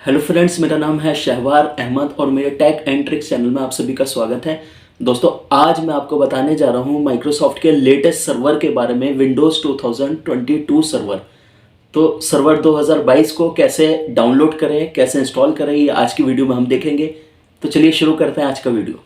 Hello friends, मेरा नाम है शहवार अहमद और मेरे टेक एंड ट्रिक्स चैनल में आप सभी का स्वागत है। दोस्तों, आज मैं आपको बताने जा रहा हूँ माइक्रोसॉफ्ट के लेटेस्ट सर्वर के बारे में, विंडोज़ 2022 सर्वर। तो सर्वर 2022 को कैसे डाउनलोड करें, कैसे इंस्टॉल करें, ये आज की वीडियो में हम देखेंगे। तो चलिए शुरू करते हैं आज का वीडियो।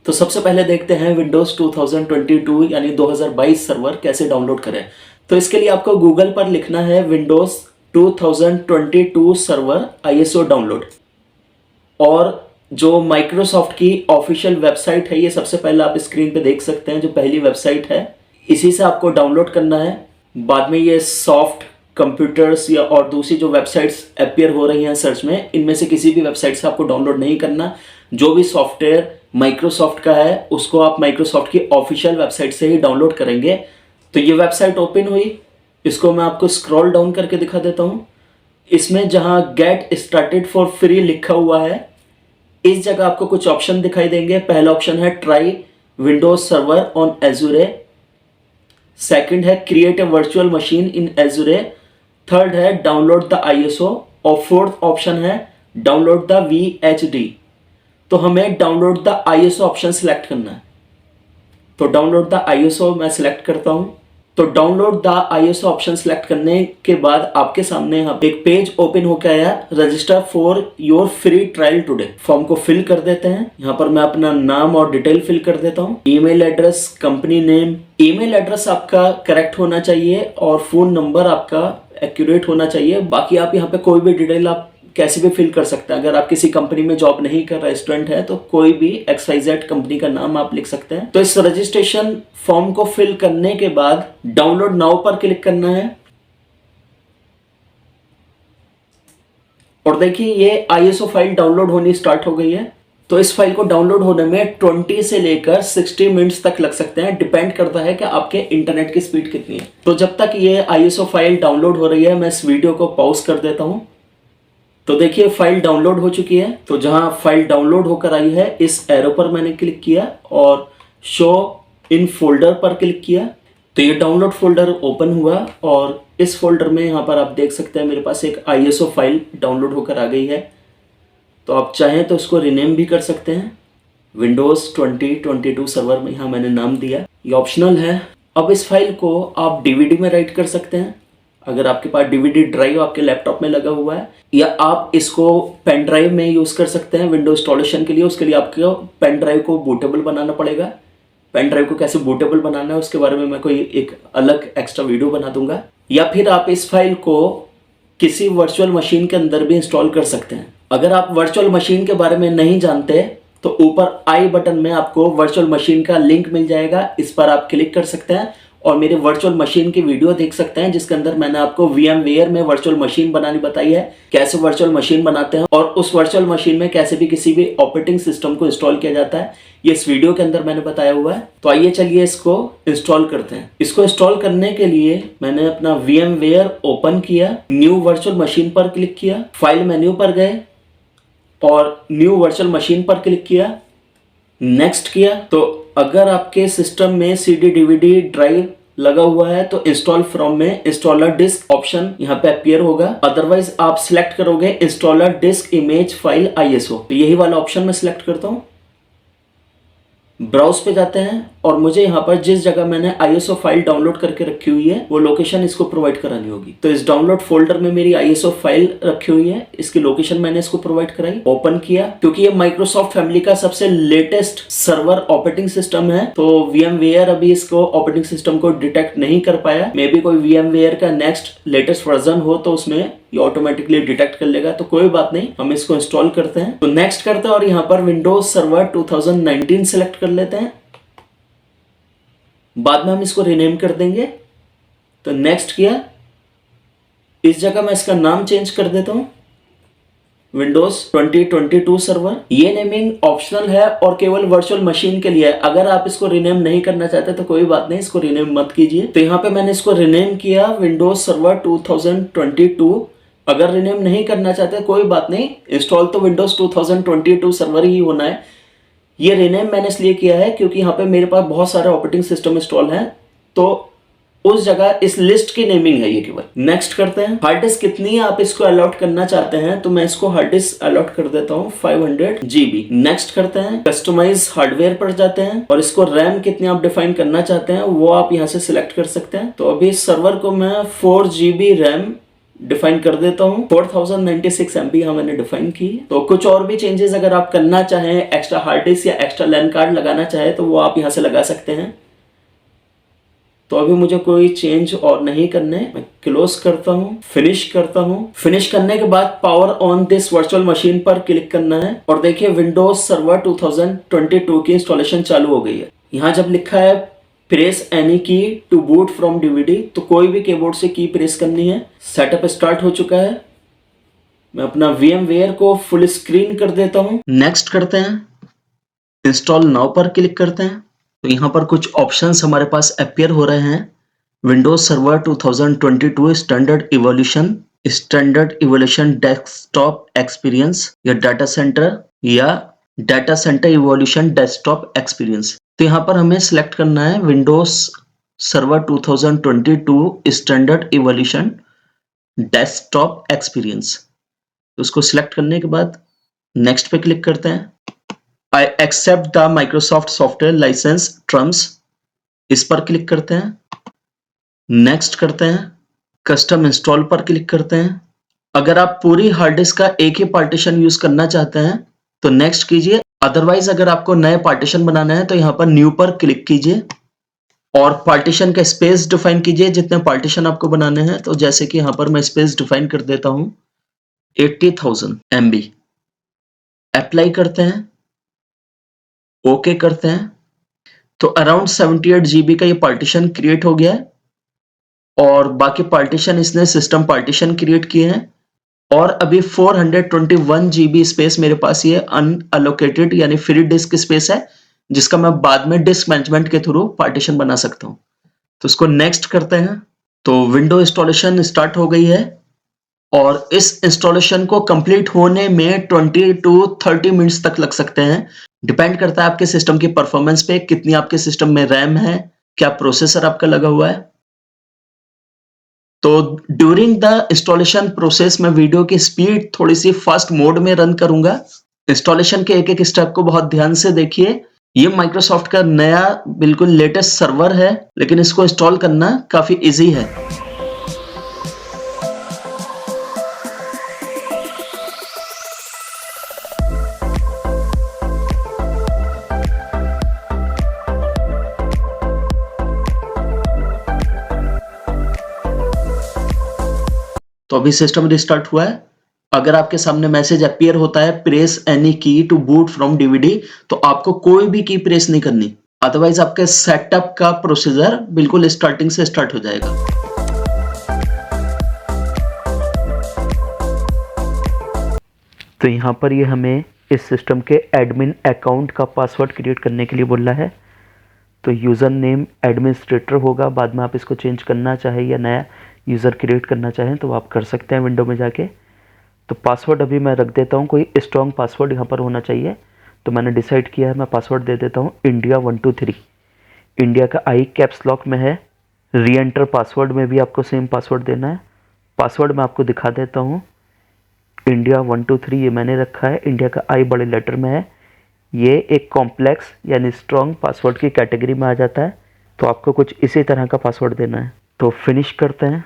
तो सबसे पहले देखते हैं विंडोज़ 2022 यानी 2022 सर्वर कैसे डाउनलोड करें। तो इसके लिए आपको गूगल पर लिखना है विंडोज़ 2022 सर्वर ISO डाउनलोड। और जो माइक्रोसॉफ्ट की ऑफिशियल वेबसाइट है, ये सबसे पहले आप स्क्रीन पे देख सकते हैं, जो पहली वेबसाइट है इसी से आपको डाउनलोड करना है। बाद में ये सॉफ्ट कंप्यूटर्स या और दूसरी जो वेबसाइट्स अपीयर हो रही हैं सर्च में, इनमें से किसी भी वेबसाइट से आपको डाउनलोड नहीं करना। जो भी सॉफ्टवेयर माइक्रोसॉफ्ट का है उसको आप माइक्रोसॉफ्ट की ऑफिशियल वेबसाइट से ही डाउनलोड करेंगे। तो ये वेबसाइट ओपन हुई, इसको मैं आपको स्क्रॉल डाउन करके दिखा देता हूँ। इसमें जहाँ गेट स्टार्टेड फॉर फ्री लिखा हुआ है, इस जगह आपको कुछ ऑप्शन दिखाई देंगे। पहला ऑप्शन है try Windows server on Azure, second है create a virtual machine in Azure, third है डाउनलोड द ISO और फोर्थ ऑप्शन है डाउनलोड द VHD। तो हमें download the ISO option select करना है। तो डाउनलोड द ISO मैं सिलेक्ट करता हूं। तो download the ISO option select करने के बाद आपके सामने यहाँ पे एक पेज ओपन होकर आया, register for your free trial today. Form को फिल कर देते हैं। यहाँ पर मैं अपना नाम और डिटेल फिल कर देता हूँ। Email address, company name, email address आपका करेक्ट होना चाहिए और फोन नंबर आपका एक्यूरेट होना चाहिए। बाकी आप यहाँ पे कोई भी डिटेल आप कैसे भी फिल कर सकते हैं। अगर आप किसी कंपनी में जॉब नहीं कर रहे स्टूडेंट है तो कोई भी XYZ कंपनी का नाम आप लिख सकते हैं। तो इस रजिस्ट्रेशन फॉर्म को फिल करने के बाद डाउनलोड नाउ पर क्लिक करना है। और देखिए ये ISO फाइल डाउनलोड होनी स्टार्ट हो गई है। तो इस फाइल को डाउनलोड होने में 20 से लेकर 60 मिनट्स तक लग सकते हैं, डिपेंड करता है कि आपके इंटरनेट की स्पीड कितनी है। तो जब तक ये ISO फाइल डाउनलोड हो रही है, मैं इस वीडियो को पॉज कर देता हूं। तो देखिए फाइल डाउनलोड हो चुकी है। तो जहां फाइल डाउनलोड होकर आई है, इस एरो पर मैंने क्लिक किया और शो इन फोल्डर पर क्लिक किया। तो ये डाउनलोड फोल्डर ओपन हुआ और इस फोल्डर में यहाँ पर आप देख सकते हैं मेरे पास एक ISO फाइल डाउनलोड होकर आ गई है। तो आप चाहें तो इसको रिनेम भी कर सकते हैं। विंडोज़ 2022 सर्वर में यहाँ मैंने नाम दिया, ये ऑप्शनल है। अब इस फाइल को आप DVD में राइट कर सकते हैं, अगर आपके पास DVD ड्राइव आपके लैपटॉप में लगा हुआ है, या आप इसको पेन ड्राइव में यूज़ कर सकते हैं विंडो इंस्टॉलेशन के लिए। उसके लिए आपको पेन ड्राइव को बूटेबल बनाना पड़ेगा। पेन ड्राइव को कैसे बूटेबल बनाना है उसके बारे में मैं कोई एक अलग एक्स्ट्रा वीडियो बना दूंगा। या फिर आप इस फाइल को किसी वर्चुअल मशीन के अंदर भी इंस्टॉल कर सकते हैं। अगर आप वर्चुअल मशीन के बारे में नहीं जानते तो ऊपर आई बटन में आपको वर्चुअल मशीन का लिंक मिल जाएगा, इस पर आप क्लिक कर सकते हैं और मेरे वर्चुअल मशीन की वीडियो देख सकते हैं, जिसके अंदर मैंने आपको VMware में वर्चुअल मशीन बनानी बताई है, कैसे वर्चुअल मशीन बनाते हैं और उस वर्चुअल मशीन में कैसे भी किसी भी ऑपरेटिंग सिस्टम को इंस्टॉल किया जाता है, ये इस वीडियो के अंदर मैंने बताया हुआ है। तो आइए चलिए इसको इंस्टॉल करते हैं। इसको इंस्टॉल करने के लिए मैंने अपना VMware ओपन किया, न्यू वर्चुअल मशीन पर क्लिक किया, फाइल मेन्यू पर गए और न्यू वर्चुअल मशीन पर क्लिक किया, नेक्स्ट किया। तो अगर आपके सिस्टम में CD DVD ड्राइव लगा हुआ है तो इंस्टॉल फ्रॉम में इंस्टॉलर डिस्क ऑप्शन यहाँ पे अपीयर होगा। अदरवाइज आप सिलेक्ट करोगे installer disc image file ISO। तो यही वाला ऑप्शन मैं सिलेक्ट करता हूँ। ब्राउज पे जाते हैं और मुझे यहाँ पर जिस जगह मैंने ISO फाइल डाउनलोड करके रखी हुई है वो लोकेशन इसको प्रोवाइड करानी होगी। तो इस डाउनलोड फोल्डर में मेरी ISO फाइल रखी हुई है, इसकी लोकेशन मैंने इसको प्रोवाइड कराई, ओपन किया। क्योंकि ये माइक्रोसॉफ्ट फैमिली का सबसे लेटेस्ट सर्वर ऑपरेटिंग सिस्टम है तो VMware अभी इसको ऑपरेटिंग सिस्टम को डिटेक्ट नहीं कर पाया। मे बी कोई VMware का नेक्स्ट लेटेस्ट वर्जन हो तो उसमें ये ऑटोमेटिकली डिटेक्ट कर लेगा। तो कोई बात नहीं, हम इसको इंस्टॉल करते हैं। तो नेक्स्ट करते हैं और यहाँ पर विंडोज सर्वर 2019 सिलेक्ट कर लेते हैं। बाद में हम इसको रीनेम कर देंगे। तो नेक्स्ट किया, इस जगह मैं इसका नाम चेंज कर देता हूं, विंडोज 2022 सर्वर। ये नेमिंग ऑप्शनल है और केवल वर्चुअल मशीन के लिए है। अगर आप इसको रीनेम नहीं करना चाहते तो कोई बात नहीं, इसको रीनेम मत कीजिए। तो यहाँ पे मैंने इसको रीनेम किया विंडोज सर्वर 2022 अगर रिनेम नहीं करना चाहते कोई बात नहीं, इंस्टॉल तो विंडोज 2022 सर्वर ही होना है। ये रिनेम मैंने इसलिए किया है क्योंकि यहाँ पे मेरे पास बहुत सारे ऑपरेटिंग सिस्टम इंस्टॉल हैं, तो उस जगह इस लिस्ट की नेमिंग है ये केवल। नेक्स्ट करते हैं, हार्ड डिस्क कितनी आप इसको अलॉट करना चाहते हैं, तो मैं इसको हार्ड डिस्क अलॉट कर देता हूँ 500 GB। नेक्स्ट करते हैं, कस्टमाइज हार्डवेयर पर जाते हैं और इसको रैम कितनी आप डिफाइन करना चाहते हैं वो आप यहाँ से सिलेक्ट कर सकते हैं। तो अभी सर्वर को मैं 4 GB रैम डिफाइन कर देता हूँ, 4096 MB यहाँ मैंने डिफाइन की। तो कुछ और भी चेंजेस अगर आप करना चाहें, एक्स्ट्रा हार्ड डिस्क या एक्स्ट्रा लैन कार्ड लगाना चाहे तो वो आप यहाँ से लगा सकते हैं। तो अभी मुझे कोई चेंज और नहीं करने, मैं क्लोज करता हूँ, फिनिश करता हूँ। फिनिश करने के बाद power on this virtual machine पर क्लिक करना है और देखिए विंडोज सर्वर 2022 की इंस्टॉलेशन चालू हो गई है। यहाँ जब लिखा है प्रेस एनी की टू बूट फ्रॉम डीवीडी, तो कोई भी कीबोर्ड से की प्रेस करनी है। सेटअप स्टार्ट हो चुका है, मैं अपना VMware को फुल स्क्रीन कर देता हूँ। नेक्स्ट करते हैं, इंस्टॉल नाउ पर क्लिक करते हैं। तो यहाँ पर कुछ ऑप्शंस हमारे पास अपीयर हो रहे हैं, Windows server 2022 standard evolution desktop experience या data centre evolution desktop experience. तो यहाँ पर हमें सिलेक्ट करना है Windows server 2022 standard evolution desktop experience. तो उसको सिलेक्ट करने के बाद नेक्स्ट पे क्लिक करते हैं। I accept the Microsoft software license terms, इस पर क्लिक करते हैं। नेक्स्ट करते हैं, कस्टम इंस्टॉल पर क्लिक करते हैं। अगर आप पूरी हार्ड डिस्क का एक ही पार्टीशन यूज करना चाहते हैं तो नेक्स्ट कीजिए, अदरवाइज अगर आपको नए पार्टीशन बनाना है तो यहाँ पर न्यू पर क्लिक कीजिए और पार्टीशन का स्पेस डिफाइन कीजिए जितने पार्टीशन आपको बनाने हैं। तो जैसे कि यहाँ पर मैं स्पेस डिफाइन कर देता हूँ 80,000 MB। अप्लाई करते हैं, ओके करते हैं। तो अराउंड 78 GB का ये पार्टीशन क्रिएट हो गया है और बाकी पार्टीशन इसने सिस्टम पार्टीशन क्रिएट किए हैं और अभी 421 GB स्पेस मेरे पास ये अनअलोकेटेड यानी फ्री डिस्क स्पेस है, जिसका मैं बाद में डिस्क मैनेजमेंट के थ्रू पार्टीशन बना सकता हूँ। तो इसको नेक्स्ट करते हैं। तो विंडो इंस्टॉलेशन स्टार्ट हो गई है और इस इंस्टॉलेशन को कंप्लीट होने में 20 to 30 मिनट्स तक लग सकते हैं। डिपेंड करता है आपके सिस्टम की परफॉर्मेंस पे, कितनी आपके सिस्टम में रैम है, क्या प्रोसेसर आपका लगा हुआ है। तो ड्यूरिंग द इंस्टॉलेशन प्रोसेस मैं वीडियो की स्पीड थोड़ी सी फास्ट मोड में रन करूंगा। इंस्टॉलेशन के एक एक स्टेप को बहुत ध्यान से देखिए। ये माइक्रोसॉफ्ट का नया बिल्कुल लेटेस्ट सर्वर है, लेकिन इसको इंस्टॉल करना काफी इजी है। तो अभी सिस्टम रिस्टार्ट हुआ है। अगर आपके सामने मैसेज अपीयर होता है प्रेस एनी की टू बूट फ्रॉम डीवीडी, तो आपको कोई भी की प्रेस नहीं करनी, अदरवाइज आपके सेटअप का प्रोसीजर बिल्कुल स्टार्टिंग से स्टार्ट हो जाएगा। तो यहाँ पर ये हमें इस सिस्टम के एडमिन अकाउंट का पासवर्ड क्रिएट करने के लिए बोल रहा है। तो यूज़र नेम एडमिनिस्ट्रेटर होगा, बाद में आप इसको चेंज करना चाहे या नया यूज़र क्रिएट करना चाहें तो आप कर सकते हैं विंडो में जाके। तो पासवर्ड अभी मैं रख देता हूँ, कोई स्ट्रॉन्ग पासवर्ड यहाँ पर होना चाहिए। तो मैंने डिसाइड किया है, मैं पासवर्ड दे देता हूँ इंडिया 123। इंडिया का आई कैप्स लॉक में है। री एंटर पासवर्ड में भी आपको सेम पासवर्ड देना है। पासवर्ड मैं आपको दिखा देता हूँ, इंडिया 123 ये मैंने रखा है, इंडिया का आई बड़े लेटर में है। ये एक कॉम्प्लेक्स यानी स्ट्रॉन्ग पासवर्ड की कैटेगरी में आ जाता है, तो आपको कुछ इसी तरह का पासवर्ड देना है। तो फिनिश करते हैं।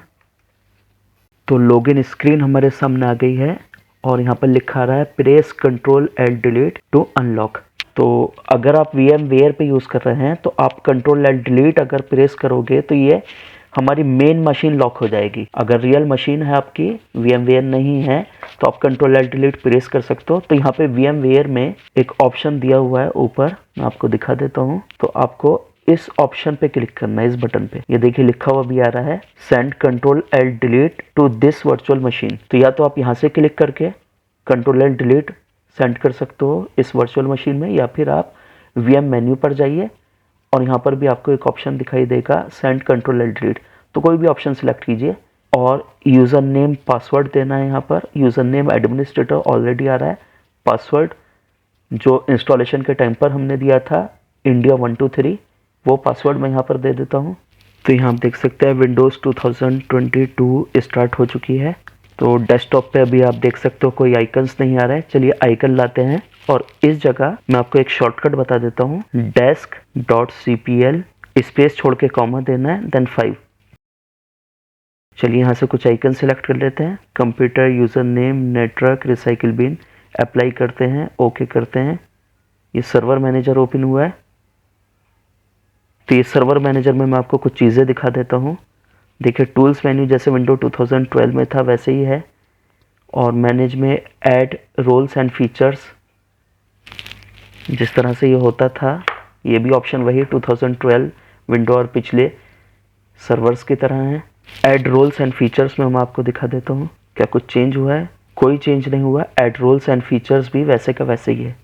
तो लॉगिन स्क्रीन हमारे सामने आ गई है और यहाँ पर लिखा रहा है press Ctrl+L delete to unlock. तो अगर आप VMware पे यूज़ कर रहे हैं तो आप Ctrl+L डिलीट अगर प्रेस करोगे तो ये हमारी मेन मशीन लॉक हो जाएगी। अगर रियल मशीन है आपकी, VMware नहीं है, तो आप Ctrl+L डिलीट प्रेस कर सकते हो। तो यहाँ पे VMware में एक ऑप्शन दिया हुआ है ऊपर, मैं आपको दिखा देता हूँ। तो आपको इस ऑप्शन पे क्लिक करना है, इस बटन पे। ये देखिए लिखा हुआ भी आ रहा है send Ctrl+L delete to this virtual machine. तो या तो आप यहाँ से क्लिक करके Ctrl+L डिलीट सेंड कर सकते हो इस वर्चुअल मशीन में, या फिर आप VM मेन्यू पर जाइए और यहाँ पर भी आपको एक ऑप्शन दिखाई देगा सेंड Ctrl+L डिलीट। तो कोई भी ऑप्शन सिलेक्ट कीजिए, और यूज़र नेम पासवर्ड देना है। यहाँ पर यूज़र नेम एडमिनिस्ट्रेटर ऑलरेडी आ रहा है। पासवर्ड जो इंस्टॉलेशन के टाइम पर हमने दिया था इंडिया 123, वो पासवर्ड मैं यहाँ पर दे देता हूँ। तो यहाँ आप देख सकते हैं विंडोज़ 2022 स्टार्ट हो चुकी है। तो डेस्कटॉप पे अभी आप देख सकते हो कोई आइकन्स नहीं आ रहा है। चलिए आइकन लाते हैं और इस जगह मैं आपको एक शॉर्टकट बता देता हूँ। desk.cpl स्पेस छोड़ के कॉमा देना है, देन 5। चलिए यहाँ से कुछ आइकन सेलेक्ट कर लेते हैं। Computer, user name, network, recycle bin, apply करते हैं, ओके करते हैं। ये सर्वर मैनेजर ओपन हुआ है। तो ये सर्वर मैनेजर में मैं आपको कुछ चीज़ें दिखा देता हूँ। देखिए टूल्स मेन्यू जैसे विंडो 2012 में था वैसे ही है, और मैनेज में ऐड रोल्स एंड फीचर्स जिस तरह से ये होता था, ये भी ऑप्शन वही 2012 विंडो और पिछले सर्वर्स की तरह है। ऐड रोल्स एंड फीचर्स में मैं आपको दिखा देता हूँ क्या कुछ चेंज हुआ है। कोई चेंज नहीं हुआ, ऐड रोल्स एंड फीचर्स भी वैसे का वैसे ही है।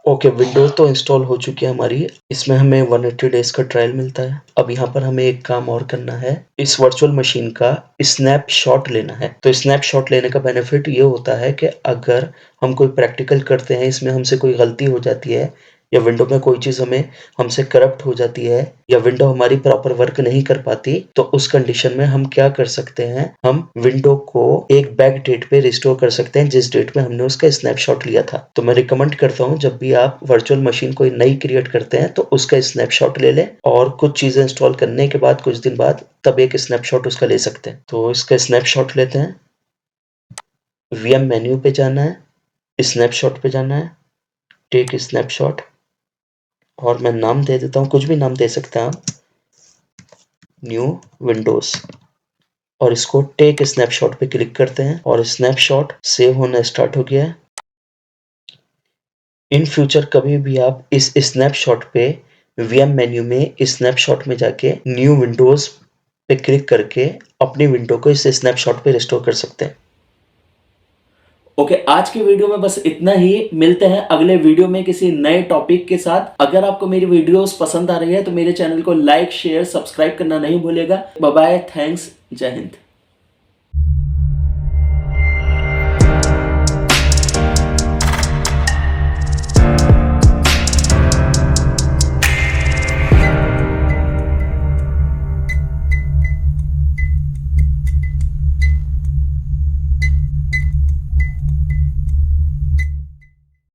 ओके, विंडोज तो इंस्टॉल हो चुकी है हमारी। इसमें हमें 180 डेज का ट्रायल मिलता है। अब यहाँ पर हमें एक काम और करना है, इस वर्चुअल मशीन का स्नैपशॉट लेना है। तो स्नैपशॉट लेने का बेनिफिट ये होता है कि अगर हम कोई प्रैक्टिकल करते हैं, इसमें हमसे कोई गलती हो जाती है, या विंडो में कोई चीज़ हमसे करप्ट हो जाती है, या विंडो हमारी प्रॉपर वर्क नहीं कर पाती, तो उस कंडीशन में हम क्या कर सकते हैं, हम विंडो को एक बैक डेट पे रिस्टोर कर सकते हैं जिस डेट में हमने उसका स्नैपशॉट लिया था। तो मैं रिकमेंड करता हूँ जब भी आप वर्चुअल मशीन कोई नई क्रिएट करते हैं तो उसका स्नैपशॉट ले लें, और कुछ चीज़ें इंस्टॉल करने के बाद कुछ दिन बाद तब एक स्नैपशॉट उसका ले सकते हैं। तो इसका स्नैपशॉट लेते हैं। VM मेन्यू पे जाना है, स्नैपशॉट पे जाना है, टेक स्नैपशॉट, और मैं नाम दे देता हूँ, कुछ भी नाम दे सकते हैं आप, न्यू विंडोज, और इसको टेक स्नैपशॉट पे क्लिक करते हैं और स्नैपशॉट सेव होना स्टार्ट हो गया है। इन फ्यूचर कभी भी आप इस स्नैपशॉट पे VM मेन्यू में स्नैपशॉट में जाके न्यू विंडोज पे क्लिक करके अपनी विंडो को इस स्नैपशॉट पे रिस्टोर कर सकते हैं। ओके, आज की वीडियो में बस इतना ही। मिलते हैं अगले वीडियो में किसी नए टॉपिक के साथ। अगर आपको मेरी वीडियोस पसंद आ रही है तो मेरे चैनल को लाइक, शेयर, सब्सक्राइब करना नहीं भूलेगा। बाय बाय, थैंक्स, जय हिंद।